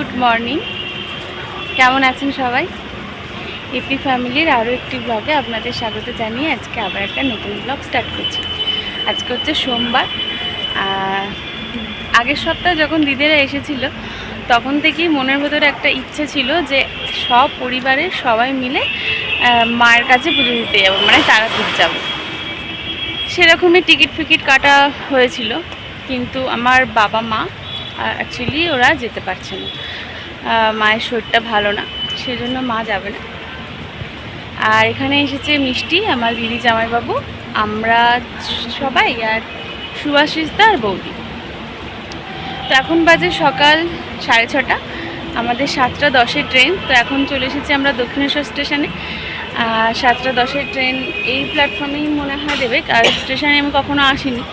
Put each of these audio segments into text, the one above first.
Good morning. কেমন আছেন সবাই? এপি ফ্যামিলির আরও একটি ব্লগে আপনাদের স্বাগত জানিয়ে আজকে আবার একটা নতুন ব্লগ স্টার্ট করছি। আজকে হচ্ছে সোমবার। আগের সপ্তাহে যখন দিদিরা এসেছিল তখন থেকেই মনের ভেতরে একটা ইচ্ছে ছিল যে সব পরিবারের সবাই মিলে মায়ের কাছে পুজো দিতে যাবো, মানে তারাপীঠ যাব। সেরকমই টিকিট ফিকিট কাটা হয়েছিল, কিন্তু আমার বাবা মা অ্যাকচুয়ালি ওরা যেতে পারছে না। মায়ের শরীরটা ভালো না, সেজন্য মা যাবে না। আর এখানে এসেছে মিষ্টি, আমার দিদি, জামাইবাবু, আমরা সবাই, আর সুভাষিসদা আর বৌদি। তো এখন বাজে সকাল 6:30, আমাদের 7:10 ট্রেন। তো এখন চলে এসেছি আমরা দক্ষিণেশ্বর স্টেশনে। 7:10 ট্রেন এই প্ল্যাটফর্মেই মনে হয় দেবে, আর স্টেশনে আমি কখনো আসিনি।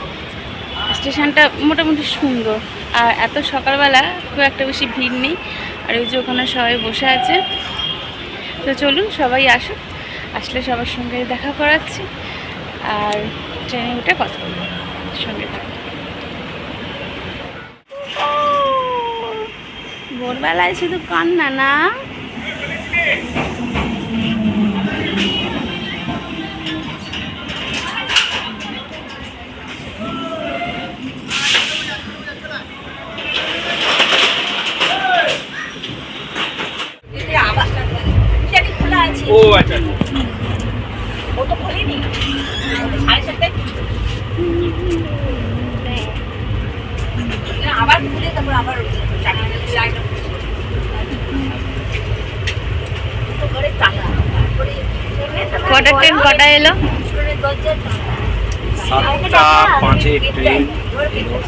স্টেশনটা মোটামুটি সুন্দর, আর এত সকালবেলা খুব একটা বেশি ভিড় নেই। আর ওই যে ওখানে সবাই বসে আছে। তো চলুন সবাই আসুন, আসলে সবার সঙ্গে দেখা করাচ্ছি, আর ট্রেনে উঠে কথা বলবো, সঙ্গে থাকুন। ভোরবেলায় শুধু কান্না না। ও আচ্ছা, ও তো খোলেনি, 7:30 আবার খুলে তারপর আবার কটা ট্রেন কটা এলো? 7:05 ট্রেন,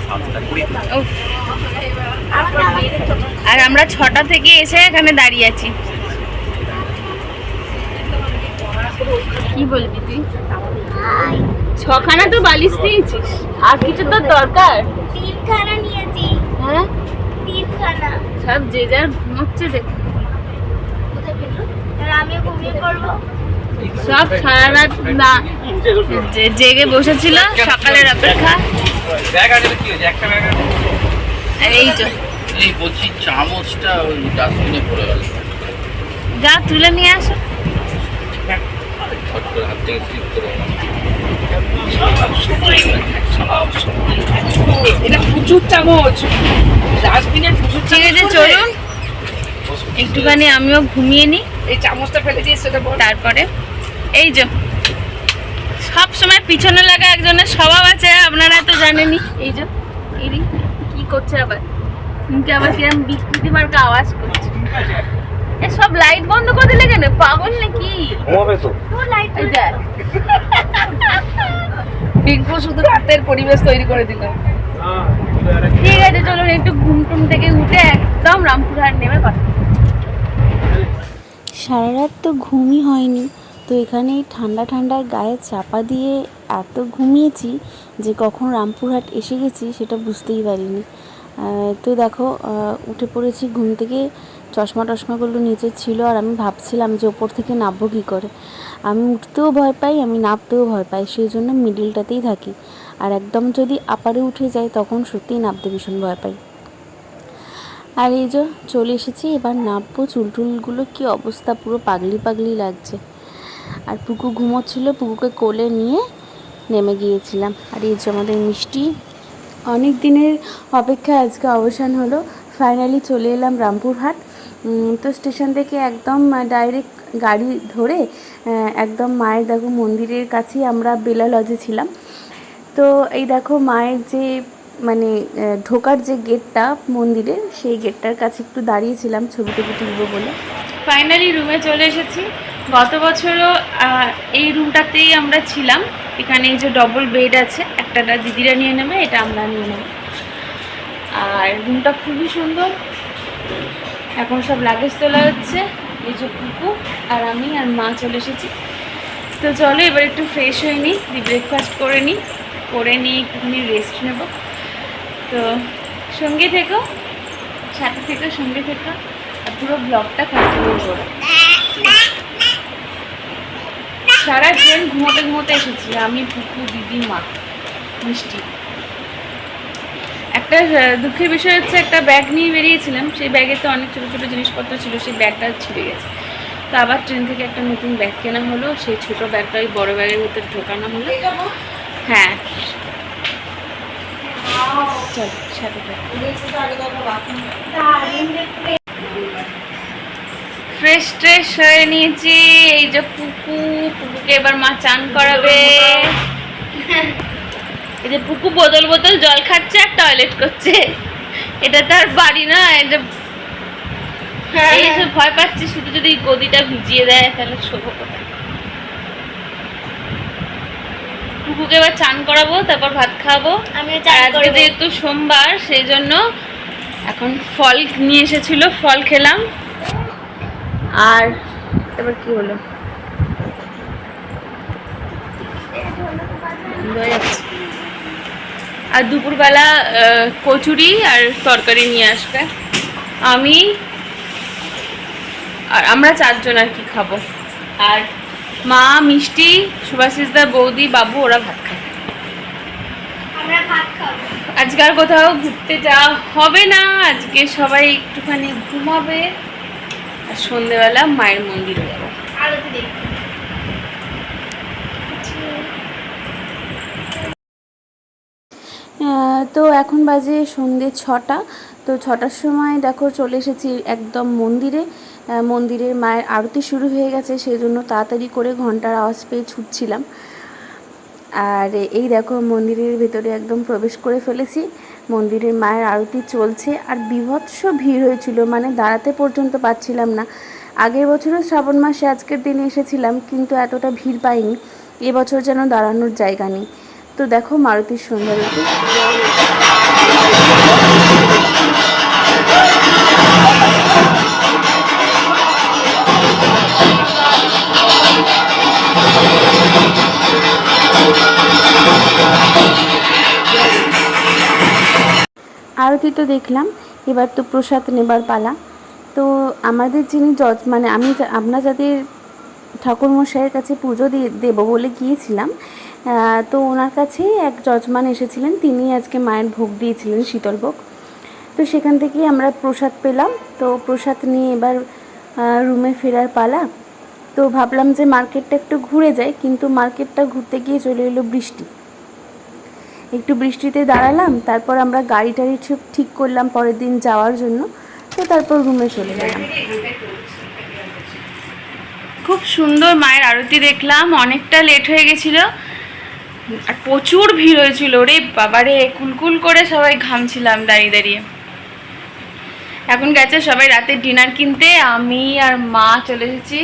7:20। আর আমরা 6টা থেকে এসে এখানে দাঁড়িয়ে আছি। কি বলবি তুই? 6খানা তো বালিশ নিয়েছিস, আর কিছু তো দরকার? 3খানা নিয়েছি। হ্যাঁ, 3খানা। সব যে যার ঘুমোচ্ছে দেখ। কোথায় ফেললো? আমিও ঘুমিয়ে পড়বো। সব সারা রাত না জেগে বসেছিল সকালের অপেক্ষা। ব্যাগ আছে কি হয়েছে? একটা ব্যাগ আছে। আর এই তো এই বলছি চামচটা ওই ডাস্টবিনে পড়ে গেল। যা তুলে নিয়ে আসো। ছট করে হাত থেকে স্লিপ করে এটা প্রচুর চামচ, ডাস্টবিনের প্রচুর। ঠিক আছে চলুন, একটুখানি আমিও ঘুমিয়ে নিই। এই চামচটা ফেলে দিয়ে সেটা বল। তারপরে এই যে সব সময় পিছনে লাগা একজনের স্বভাব আছে, আপনারা তো জানেনই। এই যে ইরি কি করছে আবার, মুখে আবার কিরম বিকৃতি মার্কা আওয়াজ করছে। এ সব লাইট বন্ধ করে দিলে কেন? পাগল নাকি? ঘুমাবে তো। লাইট দেখ। পিঙ্কু শুধু রাতের পরিবেশ তৈরি করে দিল। ঠিক আছে চলুন, একটু ঘুম টুম থেকে উঠে একদম রামপুরহাট নেমে কথা। সারা রাত তো ঘুমই হয়নি, তো এখানে ঠান্ডা ঠান্ডার গায়ে চাপা দিয়ে এত ঘুমিয়েছি যে কখন রামপুরহাট এসে গেছি সেটা বুঝতেই পারিনি। তো দেখো উঠে পড়েছি ঘুম থেকে, চশমা টশমাগুলো নিচে ছিল, আর আমি ভাবছিলাম যে ওপর থেকে নামবো কী করে। আমি উঠতেও ভয় পাই, আমি নামতেও ভয় পাই, সেই জন্য মিডিলটাতেই থাকি। আর একদম যদি আপারে উঠে যাই তখন সত্যিই নামতে ভীষণ ভয় পাই। আর এই যে চলে এসেছি, এবার নামবো। চুলটুলগুলো কি অবস্থা, পুরো পাগলি পাগলি লাগছে। আর পুকু ঘুমোচ্ছিল, পুকুকে কোলে নিয়ে নেমে গিয়েছিলাম। আর এই যে আমাদের মিষ্টি, অনেক দিনের অপেক্ষা আজকে অবসান হলো, ফাইনালি চলে এলাম রামপুরহাট। তো স্টেশন থেকে একদম ডাইরেক্ট গাড়ি ধরে একদম মায়ের দেখো মন্দিরের কাছেই আমরা বেলা লজে ছিলাম। তো এই দেখো মায়ের যে মানে ঢোকার যে গেটটা মন্দিরের, সেই গেটটার কাছে একটু দাঁড়িয়েছিলাম ছবি টবি তুলবো বলে। ফাইনালি রুমে চলে এসেছি। গত বছরও এই রুমটাতেই আমরা ছিলাম। এখানে এই যে ডবল বেড আছে, একটা দিদিরা নিয়ে নেবে, এটা আমরা নিয়ে নেব। আর রুমটা খুবই সুন্দর। এখন সব লাগেজ তোলা হচ্ছে। এই যে কুকু আর আমি আর মা চলে এসেছি। তো চলো এবার একটু ফ্রেশ হয়ে নিই, ব্রেকফাস্ট করে নিই, করে নিয়ে একটুখানি রেস্ট নেব। তো সঙ্গে থেকো, সাথে থেকো, সঙ্গে থেকো, আর পুরো ব্লগটা কন্টিনিউ করো। সারা ট্রেন ঘুমোতে ঘুমোতে এসেছি আমি, পুকু, দিদি, মা, মিষ্টি। একটা দুঃখের বিষয় হচ্ছে একটা ব্যাগ নিয়ে বেরিয়েছিলাম, সেই ব্যাগে তো অনেক ছোটো ছোটো জিনিসপত্র ছিল, সেই ব্যাগটা ছিঁড়ে গেছে। তো আবার ট্রেন থেকে একটা নতুন ব্যাগ কেনা হলো, সেই ছোটো ব্যাগটা ওই বড়ো ব্যাগের ভিতরে ঢোকানো হলো। হ্যাঁ চল সাথে ফ্রেশ ট্রেশ হয়ে নিয়েছি। এই যে পুকুকে এবার মা চান করাবে। এই যে পুকু বোতল বোতল জল খাচ্ছে আর টয়লেট করছে, এটা তার বাড়ি না। এটা এই যে ভয় পাচ্ছি শুধু যদি গদিটা ভিজিয়ে দেয় তাহলে শোভো কোথায়। পুকুকে এবার চান করাবো, তারপর ভাত খাওয়াবো। আজকে যেহেতু সোমবার সেই জন্য এখন ফল নিয়ে এসেছিল, ফল খেলাম। আর এবার কি হলো, আর দুপুরবেলা কচুরি আর তরকারি নিয়ে আসবে। আমি আর আমরা 4 জন আর কি খাবো। আর মা, মিষ্টি, সুভাষিসদা, বৌদি, বাবু ওরা ভাত খাবে। আজকে আর কোথাও ঘুরতে যাওয়া হবে না, আজকে সবাই একটুখানি ঘুমাবে আর সন্ধ্যেবেলা মায়ের মন্দিরে যাবো। তো এখন বাজে সন্ধ্যে 6টা। তো 6টার সময় দেখো চলে এসেছি একদম মন্দিরে। মন্দিরের মায়ের আরতি শুরু হয়ে গেছে, সেই জন্য তাড়াতাড়ি করে ঘন্টার আওয়াজ পেয়ে ছুটছিলাম। আর এই দেখো মন্দিরের ভেতরে একদম প্রবেশ করে ফেলেছি। মন্দিরের মায়ের আরতি চলছে আর বীভৎস ভিড় হয়েছিল, মানে দাঁড়াতে পর্যন্ত পাচ্ছিলাম না। আগের বছরও শ্রাবণ মাসে আজকের দিনে এসেছিলাম, কিন্তু এতটা ভিড় পাইনি। এবছর যেন দাঁড়ানোর জায়গা নেই। তো দেখো মারুতির সৌন্দর্যটি। আরতি তো দেখলাম, এবার তো প্রসাদ নেবার পালা। তো আমাদের যিনি মানে আমরা যাদের ঠাকুরমশাইয়ের কাছে পুজো দেবো বলে গিয়েছিলাম, তো ওনার কাছেই এক যজমান এসেছিলেন, তিনি আজকে মায়ের ভোগ দিয়েছিলেন, শীতলভোগ। তো সেখান থেকেই আমরা প্রসাদ পেলাম। তো প্রসাদ নিয়ে এবার রুমে ফেরার পালা। তো ভাবলাম যে মার্কেটটা একটু ঘুরে যাই, কিন্তু মার্কেটটা ঘুরতে গিয়ে চলে এলো বৃষ্টি। একটু বৃষ্টিতে দাঁড়ালাম, তারপর আমরা গাড়ি টাড়ি ঠিক করলাম পরের দিন যাওয়ার জন্য। তো তারপর রুমে চলে গেলাম। খুব সুন্দর মায়ের আরতি দেখলাম, অনেকটা লেট হয়ে গেছিল আর প্রচুর ভিড় হয়েছিল। রে বাবারে, কুলকুল করে সবাই ঘামছিলাম দাঁড়িয়ে দাঁড়িয়ে। এখন গেছে সবাই রাতের ডিনার কিনতে, আমি আর মা চলে এসেছি।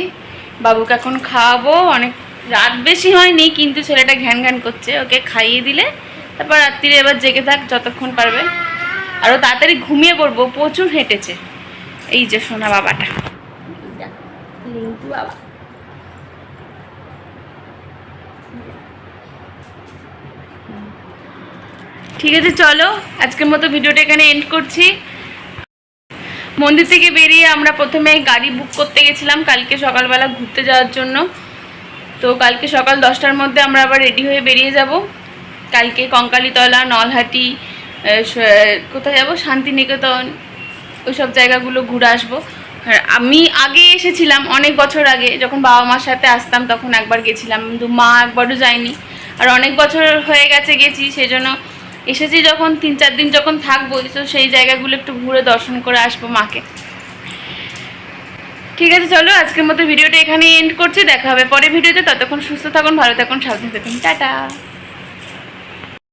বাবুকে এখন খাওয়াবো, অনেক রাত বেশি হয়নি কিন্তু ছেলেটা ঘ্যান ঘ্যান করছে, ওকে খাইয়ে দিলে তারপর রাত্রিরে এবার জেগে থাক যতক্ষণ পারবে। আরও তাড়াতাড়ি ঘুমিয়ে পড়বো, প্রচুর হেঁটেছে। এই যে সোনা বাবাটা, লিঙ্কু বাবা। ঠিক আছে চলো, আজকের মতো ভিডিওটা এখানে এন্ড করছি। মন্দির থেকে বেরিয়ে আমরা প্রথমে গাড়ি বুক করতে গেছিলাম কালকে সকালবেলা ঘুরতে যাওয়ার জন্য। তো কালকে সকাল 10টার মধ্যে আমরা আবার রেডি হয়ে বেরিয়ে যাব। কালকে কঙ্কালীতলা, নলহাটি, কোথায় যাব, শান্তিনিকেতন, ওইসব জায়গাগুলো ঘুরে আসবো। আমি আগে এসেছিলাম অনেক বছর আগে, যখন বাবা মার সাথে আসতাম তখন একবার গেছিলাম, কিন্তু মা একবারও যায়নি। আর অনেক বছর হয়ে গেছে গেছি, সেই জন্য এসেছি যখন 3-4 দিন যখন থাকবো, তো সেই জায়গাগুলো একটু ঘুরে দর্শন করে আসবো মাকে। ঠিক আছে চলো, আজকের মতো ভিডিওটা এখানেই এন্ড করছি। দেখা হবে পরের ভিডিওতে। ততক্ষণ সুস্থ থাকুন, ভালো থাকুন, সাবধানে থাকুন, টাটা।